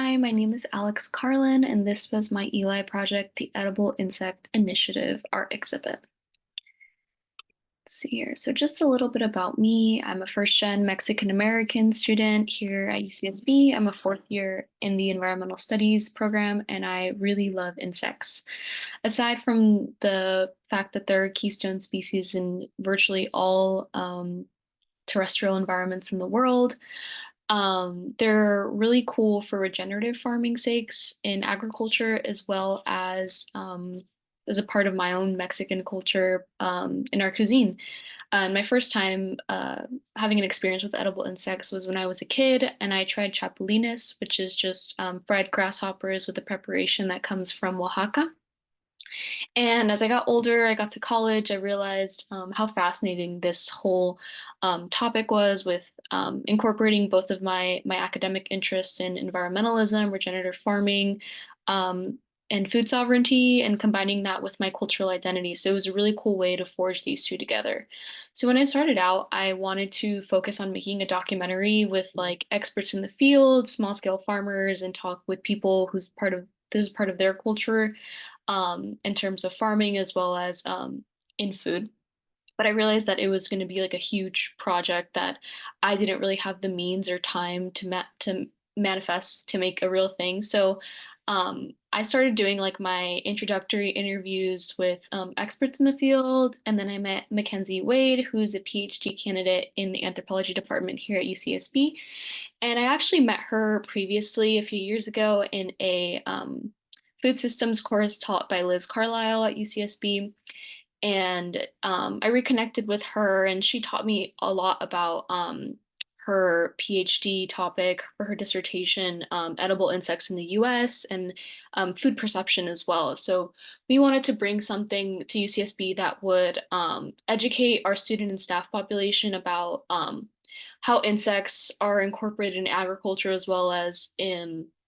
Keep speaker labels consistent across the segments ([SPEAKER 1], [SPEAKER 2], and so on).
[SPEAKER 1] Hi, my name is Alex Carlin, and this was my Eli project, the Edible Insect Initiative art exhibit. Let's see here. So just a little bit about me. I'm a first-gen Mexican American student here at UCSB. I'm a fourth year in the environmental studies program, and I really love insects. Aside from the fact that they're keystone species in virtually all terrestrial environments in the world, they're really cool for regenerative farming sakes in agriculture, as a part of my own Mexican culture in our cuisine. My first time having an experience with edible insects was when I was a kid, and I tried chapulines, which is just fried grasshoppers with a preparation that comes from Oaxaca. And as I got older, I got to college, I realized how fascinating this whole topic was with incorporating both of my academic interests in environmentalism, regenerative farming, um, and food sovereignty, and combining that with my cultural identity. So it was a really cool way to forge these two together. So when I started out, I wanted to focus on making a documentary with like experts in the field, small scale farmers, and talk with people who's part of this is part of their culture in terms of farming as well as in food. But I realized that it was going to be like a huge project that I didn't really have the means or time to manifest to make a real thing. So I started doing like my introductory interviews with experts in the field, and then I met Mackenzie Wade, who's a PhD candidate in the anthropology department here at UCSB. And I actually met her previously a few years ago in a food systems course taught by Liz Carlisle at UCSB. And I reconnected with her, and she taught me a lot about her PhD topic for her dissertation, edible insects in the US and food perception as well. So we wanted to bring something to UCSB that would educate our student and staff population about how insects are incorporated in agriculture as well as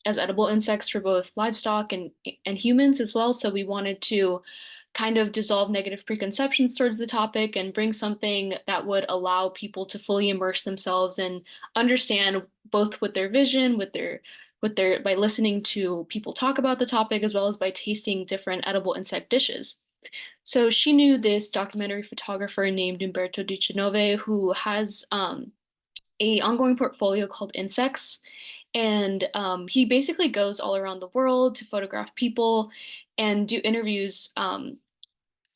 [SPEAKER 1] edible insects for both livestock and humans as well. So we wanted to kind of dissolve negative preconceptions towards the topic and bring something that would allow people to fully immerse themselves and understand both with their vision, with their by listening to people talk about the topic as well as by tasting different edible insect dishes. So she knew this documentary photographer named Umberto Di Genove who has a ongoing portfolio called Insects. And he basically goes all around the world to photograph people and do interviews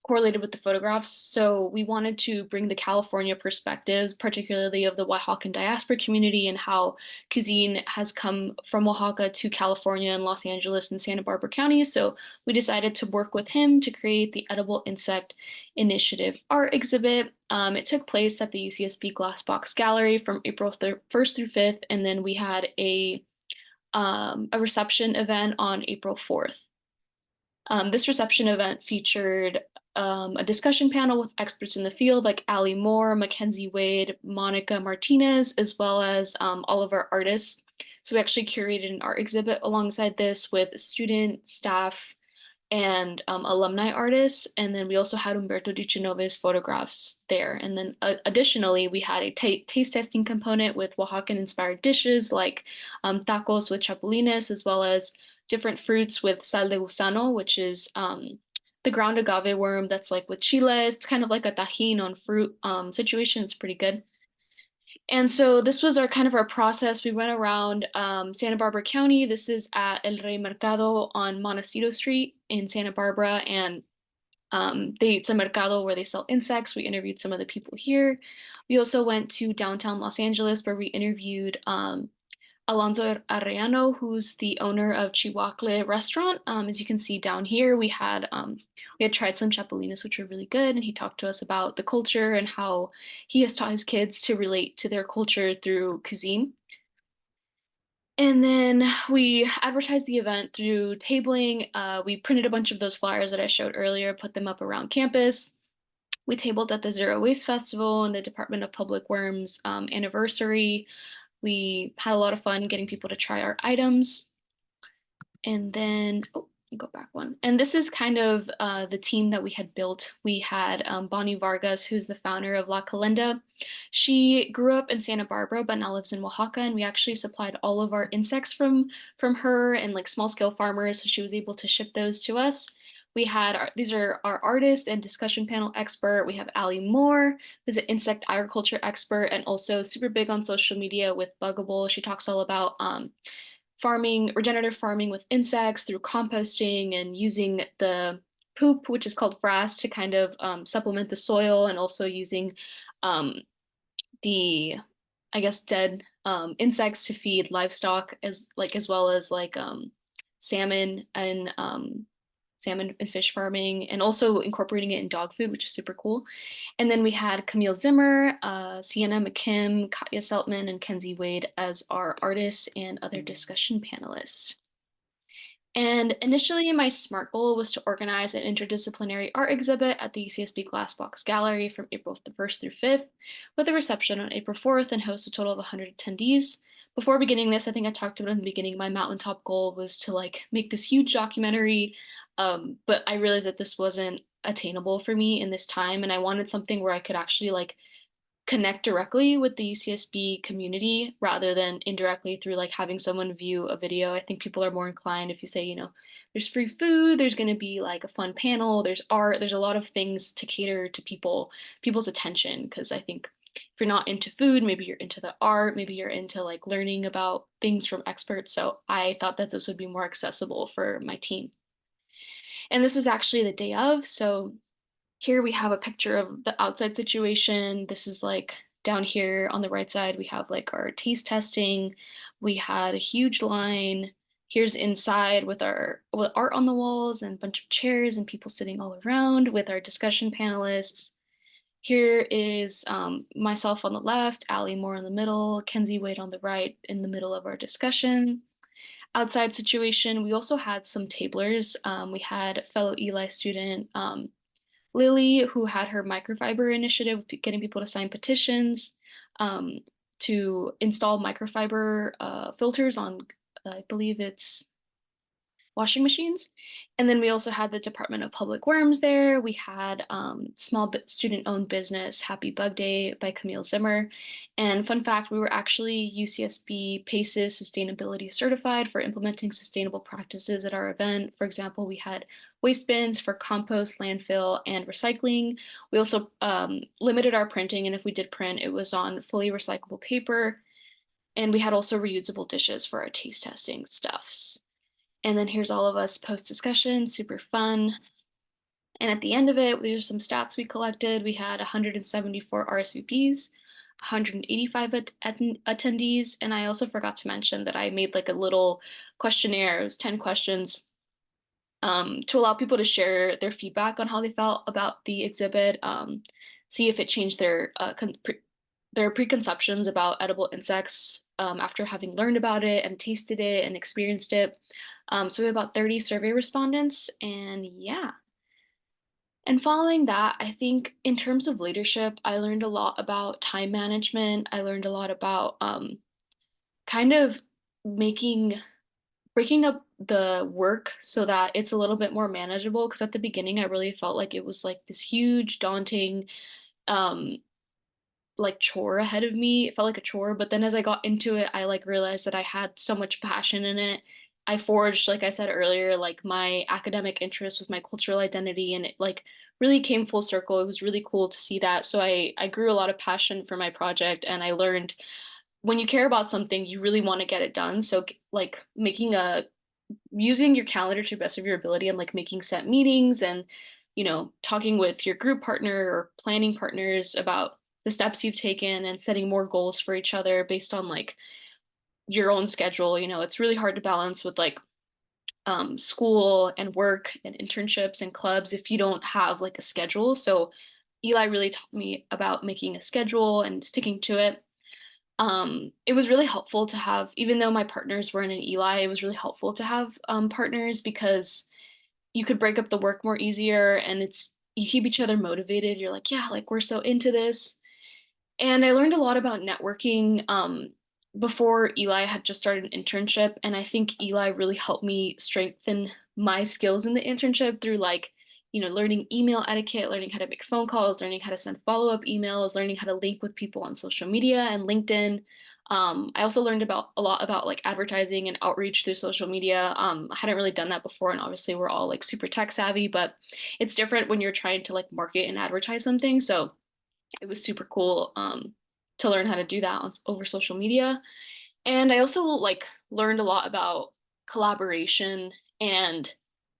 [SPEAKER 1] correlated with the photographs. So we wanted to bring the California perspectives, particularly of the Oaxacan diaspora community and how cuisine has come from Oaxaca to California and Los Angeles and Santa Barbara County. So we decided to work with him to create the Edible Insect Initiative art exhibit. It took place at the UCSB Glassbox Gallery from April 1st through 5th, and then we had a reception event on April 4th. This reception event featured a discussion panel with experts in the field like Ali Moore, Mackenzie Wade, Monica Martinez, as well as all of our artists. So we actually curated an art exhibit alongside this with student, staff, and alumni artists. And then we also had Umberto Di Genove's photographs there. And then additionally, we had a taste testing component with Oaxacan inspired dishes like tacos with chapulines, as well as different fruits with sal de gusano, which is the ground agave worm that's like with chiles. It's kind of like a tajin on fruit situation. It's pretty good. And so this was our kind of our process. We went around Santa Barbara County. This is at El Rey Mercado on Montecito Street in Santa Barbara, and it's a mercado where they sell insects. We interviewed some of the people here. We also went to downtown Los Angeles where we interviewed Alonso Arellano, who's the owner of Chihuacle Restaurant. As you can see down here, we had tried some chapulines, which were really good, and he talked to us about the culture and how he has taught his kids to relate to their culture through cuisine. And then we advertised the event through tabling. We printed a bunch of those flyers that I showed earlier, put them up around campus. We tabled at the Zero Waste Festival and the Department of Public Works anniversary. We had a lot of fun getting people to try our items. And then Go back one. And this is kind of the team that we had built. We had Bonnie Vargas, who's the founder of La Calenda. She grew up in Santa Barbara, but now lives in Oaxaca, and we actually supplied all of our insects from her and like small scale farmers, so she was able to ship those to us. These are our artist and discussion panel expert. We have Ali Moore, who's an insect agriculture expert and also super big on social media with Buggable. She talks all about farming, regenerative farming with insects through composting and using the poop, which is called frass, to kind of supplement the soil, and also using um, the, I guess, dead insects to feed livestock as well as like salmon and salmon and fish farming, and also incorporating it in dog food, which is super cool. And then we had Camille Zimmer, Sienna McKim, Katya Seltman, and Kenzie Wade as our artists and other discussion panelists. And initially, my SMART goal was to organize an interdisciplinary art exhibit at the UCSB Glassbox Gallery from April the 1st through 5th, with a reception on April 4th and host a total of 100 attendees. Before beginning this, I think I talked about in the beginning, my mountaintop goal was to like make this huge documentary, but I realized that this wasn't attainable for me in this time, and I wanted something where I could actually like connect directly with the UCSB community rather than indirectly through like having someone view a video. I think people are more inclined if you say, there's free food, there's going to be like a fun panel, there's art, there's a lot of things to cater to people's attention. Because I think if you're not into food, maybe you're into the art, maybe you're into like learning about things from experts. So I thought that this would be more accessible for my team. And this was actually the day of. So here we have a picture of the outside situation. This is like down here on the right side, we have like our taste testing. We had a huge line. Here's inside with art on the walls and a bunch of chairs and people sitting all around with our discussion panelists. Here is myself on the left, Ali Moore in the middle, Kenzie Wade on the right in the middle of our discussion. Outside situation, we also had some tablers. We had fellow Eli student Lily, who had her microfiber initiative, getting people to sign petitions um, to install microfiber filters on, I believe it's washing machines. And then we also had the Department of Public Works there. We had small student-owned business, Happy Bug Day by Camille Zimmer. And fun fact, we were actually UCSB PACES sustainability certified for implementing sustainable practices at our event. For example, we had waste bins for compost, landfill, and recycling. We also limited our printing, and if we did print, it was on fully recyclable paper. And we had also reusable dishes for our taste testing stuffs. And then here's all of us post discussion, super fun. And at the end of it, there's some stats we collected. We had 174 RSVPs, 185 attendees. And I also forgot to mention that I made like a little questionnaire. It was 10 questions to allow people to share their feedback on how they felt about the exhibit, see if it changed their preconceptions about edible insects after having learned about it and tasted it and experienced it. So we have about 30 survey respondents, and yeah. And following that, I think in terms of leadership, I learned a lot about time management. I learned a lot about kind of making breaking up the work so that it's a little bit more manageable. Because at the beginning, I really felt like it was like this huge, daunting, um, like chore ahead of me. It felt like a chore, but then as I got into it, I like realized that I had so much passion in it. I forged, like I said earlier, like my academic interest with my cultural identity, and it like really came full circle. It was really cool to see that. So I grew a lot of passion for my project, and I learned when you care about something, you really want to get it done. So like using your calendar to the best of your ability and like making set meetings and talking with your group partner or planning partners about the steps you've taken and setting more goals for each other based on like your own schedule. It's really hard to balance with like school and work and internships and clubs if you don't have like a schedule. So Eli really taught me about making a schedule and sticking to it. It was really helpful to have, even though my partners weren't in Eli, it was really helpful to have partners because you could break up the work more easier, and you keep each other motivated. You're like, yeah, like we're so into this. And I learned a lot about networking. before Eli had just started an internship, and I think Eli really helped me strengthen my skills in the internship through like, learning email etiquette, learning how to make phone calls, learning how to send follow-up emails, learning how to link with people on social media and LinkedIn. I also learned about a lot about like advertising and outreach through social media. I hadn't really done that before, and obviously we're all like super tech savvy, but it's different when you're trying to like market and advertise something. So it was super cool to learn how to do that over social media. And I also like learned a lot about collaboration. And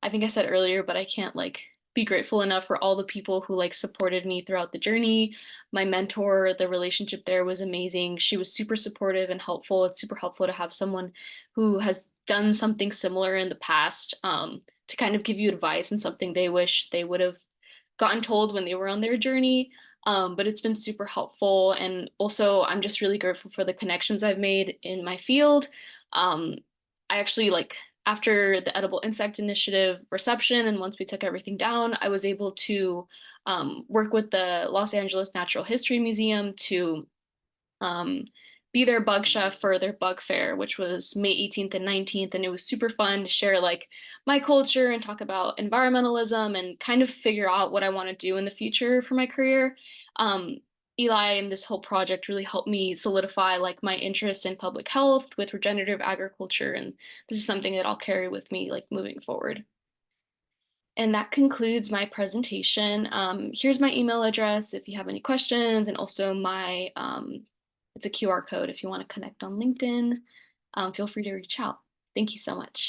[SPEAKER 1] I think I said earlier, but I can't like be grateful enough for all the people who like supported me throughout the journey. My mentor, the relationship there was amazing. She was super supportive and helpful. It's super helpful to have someone who has done something similar in the past, to kind of give you advice and something they wish they would have gotten told when they were on their journey. But it's been super helpful. And also, I'm just really grateful for the connections I've made in my field. Um, I actually like after the Edible Insect Initiative reception, and once we took everything down, I was able to work with the Los Angeles Natural History Museum to um, be their bug chef for their bug fair, which was May 18th and 19th. And it was super fun to share like my culture and talk about environmentalism and kind of figure out what I want to do in the future for my career. Um, Eli and this whole project really helped me solidify like my interest in public health with regenerative agriculture. And this is something that I'll carry with me like moving forward. And that concludes my presentation. Here's my email address if you have any questions, and also it's a QR code if you want to connect on LinkedIn. Feel free to reach out. Thank you so much.